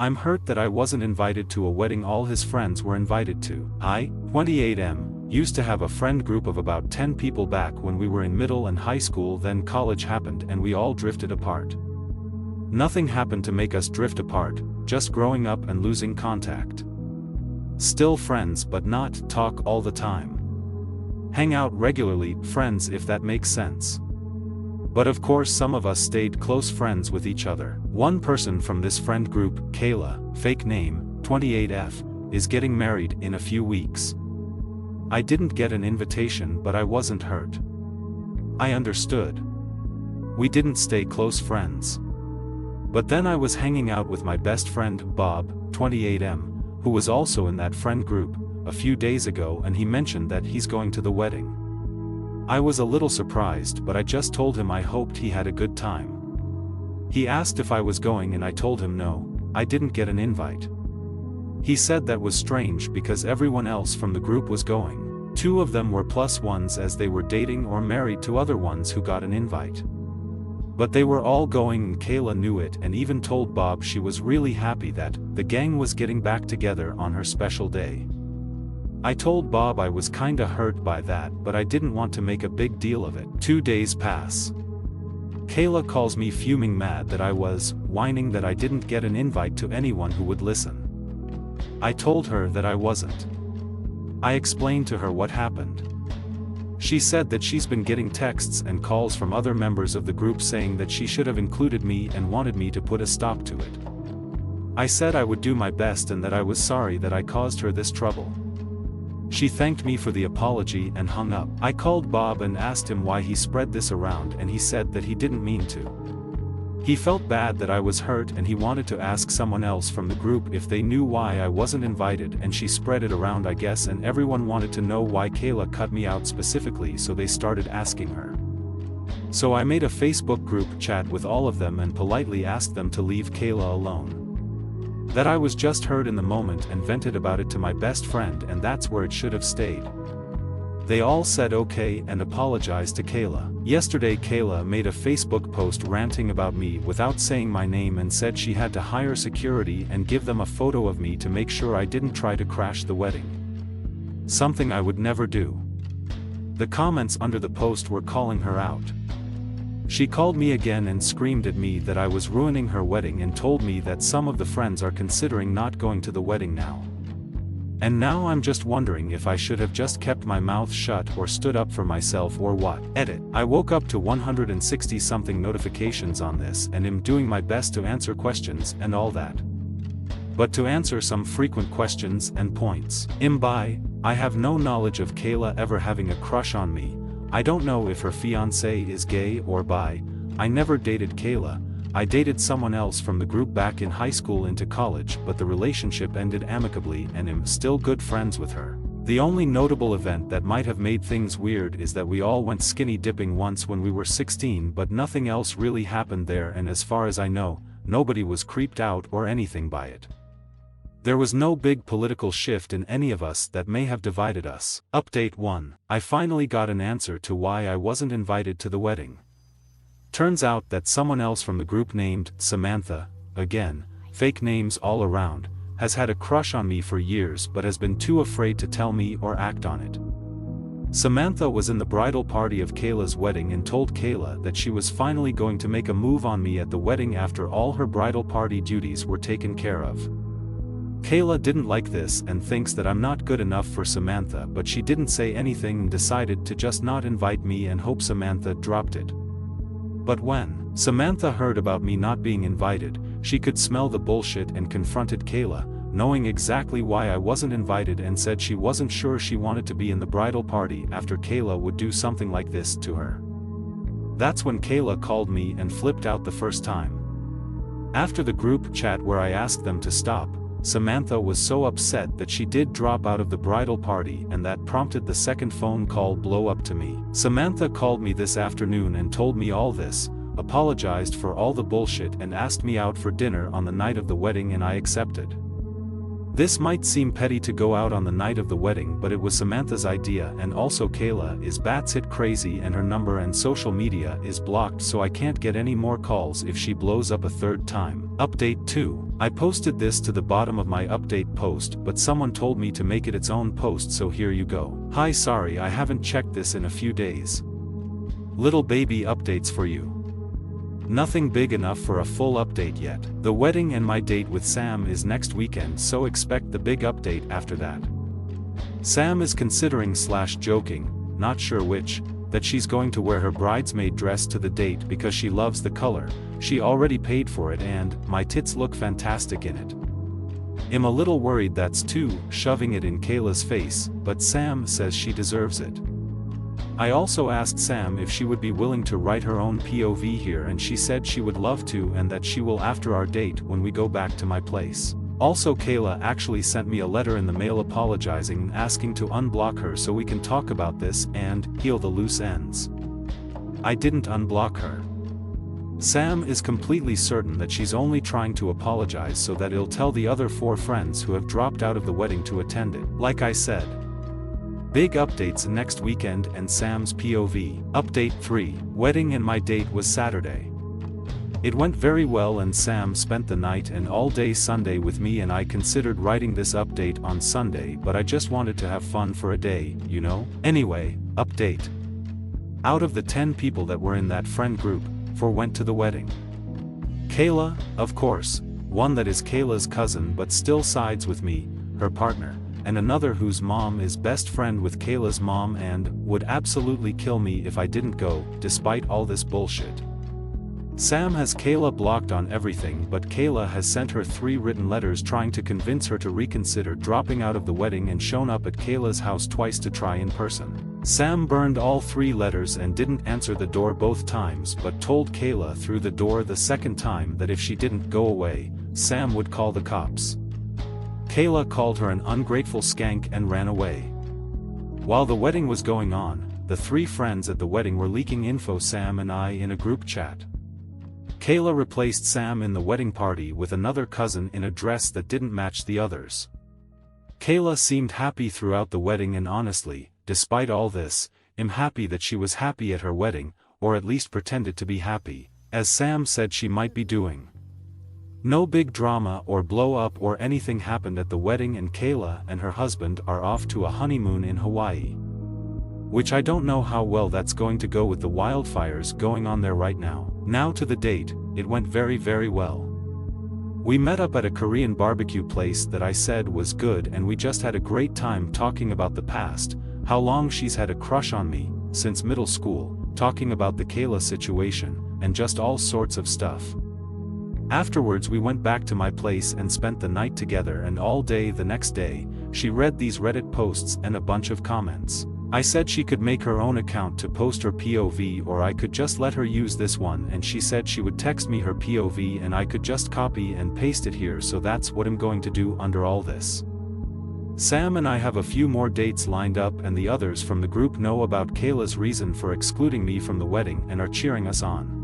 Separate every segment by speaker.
Speaker 1: I'm hurt that I wasn't invited to a wedding all his friends were invited to. I, 28M, used to have a friend group of about 10 people back when we were in middle and high school, then college happened and we all drifted apart. Nothing happened to make us drift apart, just growing up and losing contact. Still friends but not talk all the time. Hang out regularly, friends if that makes sense. But of course some of us stayed close friends with each other. One person from this friend group, Kayla, fake name, 28F, is getting married in a few weeks. I didn't get an invitation but I wasn't hurt. I understood. We didn't stay close friends. But then I was hanging out with my best friend, Bob, 28M, who was also in that friend group, a few days ago, and he mentioned that he's going to the wedding. I was a little surprised, but I just told him I hoped he had a good time. He asked if I was going and I told him no, I didn't get an invite. He said that was strange because everyone else from the group was going. 2 of them were plus ones as they were dating or married to other ones who got an invite. But they were all going and Kayla knew it and even told Bob she was really happy that the gang was getting back together on her special day. I told Bob I was kinda hurt by that, but I didn't want to make a big deal of it. 2 days pass. Kayla calls me fuming mad that I was whining that I didn't get an invite to anyone who would listen. I told her that I wasn't. I explained to her what happened. She said that she's been getting texts and calls from other members of the group saying that she should have included me and wanted me to put a stop to it. I said I would do my best and that I was sorry that I caused her this trouble. She thanked me for the apology and hung up. I called Bob and asked him why he spread this around and he said that he didn't mean to. He felt bad that I was hurt and he wanted to ask someone else from the group if they knew why I wasn't invited, and she spread it around I guess, and everyone wanted to know why Kayla cut me out specifically, so they started asking her. So I made a Facebook group chat with all of them and politely asked them to leave Kayla alone. That I was just hurt in the moment and vented about it to my best friend, and that's where it should have stayed. They all said okay and apologized to Kayla. Yesterday Kayla made a Facebook post ranting about me without saying my name and said she had to hire security and give them a photo of me to make sure I didn't try to crash the wedding. Something I would never do. The comments under the post were calling her out. She called me again and screamed at me that I was ruining her wedding and told me that some of the friends are considering not going to the wedding now. And now I'm just wondering if I should have just kept my mouth shut or stood up for myself or what. Edit. I woke up to 160 something notifications on this and am doing my best to answer questions and all that. But to answer some frequent questions and points. Bi, I have no knowledge of Kayla ever having a crush on me. I don't know if her fiancé is gay or bi. I never dated Kayla. I dated someone else from the group back in high school into college, but the relationship ended amicably and am still good friends with her. The only notable event that might have made things weird is that we all went skinny dipping once when we were 16, but nothing else really happened there, and as far as I know, nobody was creeped out or anything by it. There was no big political shift in any of us that may have divided us. Update 1. I finally got an answer to why I wasn't invited to the wedding. Turns out that someone else from the group named Samantha, again, fake names all around, has had a crush on me for years but has been too afraid to tell me or act on it. Samantha was in the bridal party of Kayla's wedding and told Kayla that she was finally going to make a move on me at the wedding after all her bridal party duties were taken care of. Kayla didn't like this and thinks that I'm not good enough for Samantha, but she didn't say anything and decided to just not invite me and hope Samantha dropped it. But when Samantha heard about me not being invited, she could smell the bullshit and confronted Kayla, knowing exactly why I wasn't invited, and said she wasn't sure she wanted to be in the bridal party after Kayla would do something like this to her. That's when Kayla called me and flipped out the first time. After the group chat where I asked them to stop, Samantha was so upset that she did drop out of the bridal party, and that prompted the second phone call blow up to me. Samantha called me this afternoon and told me all this, apologized for all the bullshit and asked me out for dinner on the night of the wedding, and I accepted. This might seem petty to go out on the night of the wedding, but it was Samantha's idea, and also Kayla is batshit crazy and her number and social media is blocked, so I can't get any more calls if she blows up a third time. Update 2. I posted this to the bottom of my update post, but someone told me to make it its own post, so here you go. Hi, sorry I haven't checked this in a few days. Little baby updates for you. Nothing big enough for a full update yet. The wedding and my date with Sam is next weekend, so expect the big update after that. Sam is considering / joking, not sure which, that she's going to wear her bridesmaid dress to the date because she loves the color, she already paid for it, and my tits look fantastic in it. I'm a little worried that's too shoving it in Kayla's face, but Sam says she deserves it. I also asked Sam if she would be willing to write her own POV here, and she said she would love to and that she will after our date when we go back to my place. Also, Kayla actually sent me a letter in the mail apologizing and asking to unblock her so we can talk about this and heal the loose ends. I didn't unblock her. Sam is completely certain that she's only trying to apologize so that he'll tell the other 4 friends who have dropped out of the wedding to attend it. Like I said, big updates next weekend and Sam's POV. Update 3. Wedding and my date was Saturday. It went very well and Sam spent the night and all day Sunday with me, and I considered writing this update on Sunday, but I just wanted to have fun for a day, you know? Anyway, update. Out of the 10 people that were in that friend group, 4 went to the wedding. Kayla, of course, one that is Kayla's cousin but still sides with me, her partner, and another whose mom is best friend with Kayla's mom and would absolutely kill me if I didn't go, despite all this bullshit. Sam has Kayla blocked on everything, but Kayla has sent her 3 written letters trying to convince her to reconsider dropping out of the wedding and shown up at Kayla's house twice to try in person. Sam burned all 3 letters and didn't answer the door both times, but told Kayla through the door the second time that if she didn't go away, Sam would call the cops. Kayla called her an ungrateful skank and ran away. While the wedding was going on, the 3 friends at the wedding were leaking info Sam and I in a group chat. Kayla replaced Sam in the wedding party with another cousin in a dress that didn't match the others. Kayla seemed happy throughout the wedding, and honestly, despite all this, I'm happy that she was happy at her wedding, or at least pretended to be happy, as Sam said she might be doing. No big drama or blow up or anything happened at the wedding, and Kayla and her husband are off to a honeymoon in Hawaii. Which I don't know how well that's going to go with the wildfires going on there right now. Now to the date, it went very well. We met up at a Korean barbecue place that I said was good, and we just had a great time talking about the past, how long she's had a crush on me, since middle school, talking about the Kayla situation, and just all sorts of stuff. Afterwards we went back to my place and spent the night together, and all day the next day, she read these Reddit posts and a bunch of comments. I said she could make her own account to post her POV, or I could just let her use this one, and she said she would text me her POV and I could just copy and paste it here, so that's what I'm going to do under all this. Sam and I have a few more dates lined up, and the others from the group know about Kayla's reason for excluding me from the wedding and are cheering us on.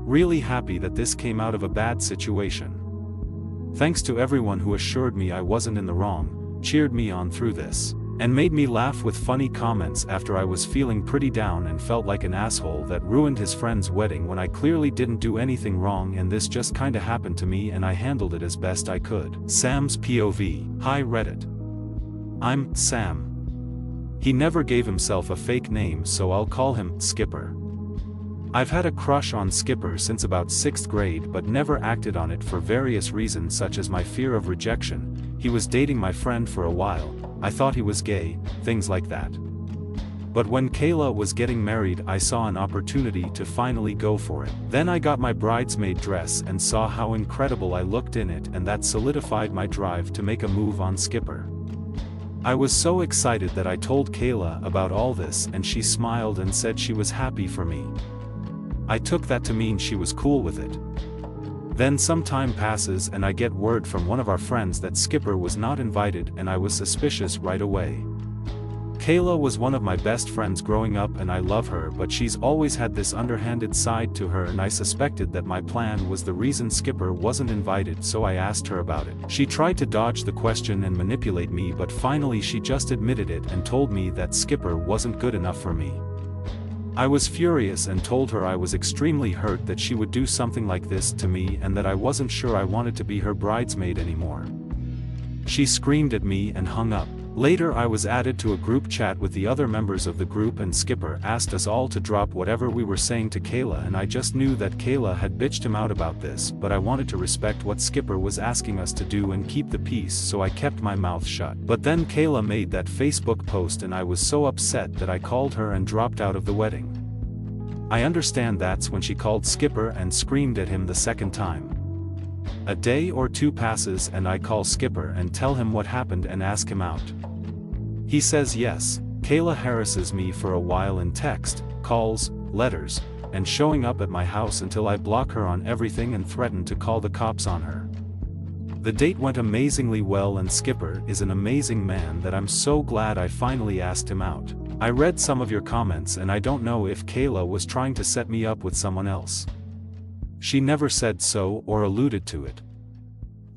Speaker 1: Really happy that this came out of a bad situation. Thanks to everyone who assured me I wasn't in the wrong, cheered me on through this, and made me laugh with funny comments after I was feeling pretty down and felt like an asshole that ruined his friend's wedding when I clearly didn't do anything wrong, and this just kinda happened to me and I handled it as best I could. Sam's POV. Hi Reddit. I'm Sam. He never gave himself a fake name, so I'll call him Skipper. I've had a crush on Skipper since about 6th grade, but never acted on it for various reasons such as my fear of rejection. He was dating my friend for a while, I thought he was gay, things like that. But when Kayla was getting married, I saw an opportunity to finally go for it. Then I got my bridesmaid dress and saw how incredible I looked in it, and that solidified my drive to make a move on Skipper. I was so excited that I told Kayla about all this, and she smiled and said she was happy for me. I took that to mean she was cool with it. Then some time passes and I get word from one of our friends that Skipper was not invited, and I was suspicious right away. Kayla was one of my best friends growing up and I love her, but she's always had this underhanded side to her, and I suspected that my plan was the reason Skipper wasn't invited, so I asked her about it. She tried to dodge the question and manipulate me, but finally she just admitted it and told me that Skipper wasn't good enough for me. I was furious and told her I was extremely hurt that she would do something like this to me and that I wasn't sure I wanted to be her bridesmaid anymore. She screamed at me and hung up. Later I was added to a group chat with the other members of the group, and Skipper asked us all to drop whatever we were saying to Kayla, and I just knew that Kayla had bitched him out about this, but I wanted to respect what Skipper was asking us to do and keep the peace, so I kept my mouth shut. But then Kayla made that Facebook post and I was so upset that I called her and dropped out of the wedding. I understand that's when she called Skipper and screamed at him the second time. A day or two passes and I call Skipper and tell him what happened and ask him out. He says yes. Kayla harasses me for a while in text, calls, letters, and showing up at my house until I block her on everything and threaten to call the cops on her. The date went amazingly well and Skipper is an amazing man that I'm so glad I finally asked him out. I read some of your comments and I don't know if Kayla was trying to set me up with someone else. She never said so or alluded to it.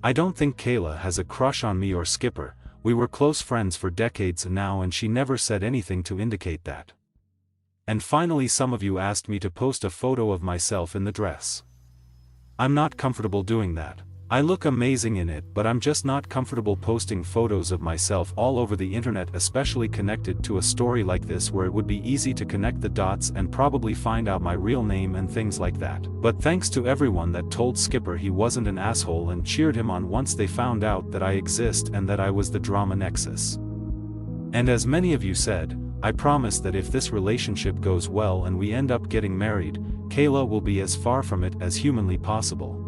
Speaker 1: I don't think Kayla has a crush on me or Skipper. We were close friends for decades now and she never said anything to indicate that. And finally, some of you asked me to post a photo of myself in the dress. I'm not comfortable doing that. I look amazing in it, but I'm just not comfortable posting photos of myself all over the internet, especially connected to a story like this where it would be easy to connect the dots and probably find out my real name and things like that. But thanks to everyone that told Skipper he wasn't an asshole and cheered him on once they found out that I exist and that I was the drama nexus. And as many of you said, I promise that if this relationship goes well and we end up getting married, Kayla will be as far from it as humanly possible.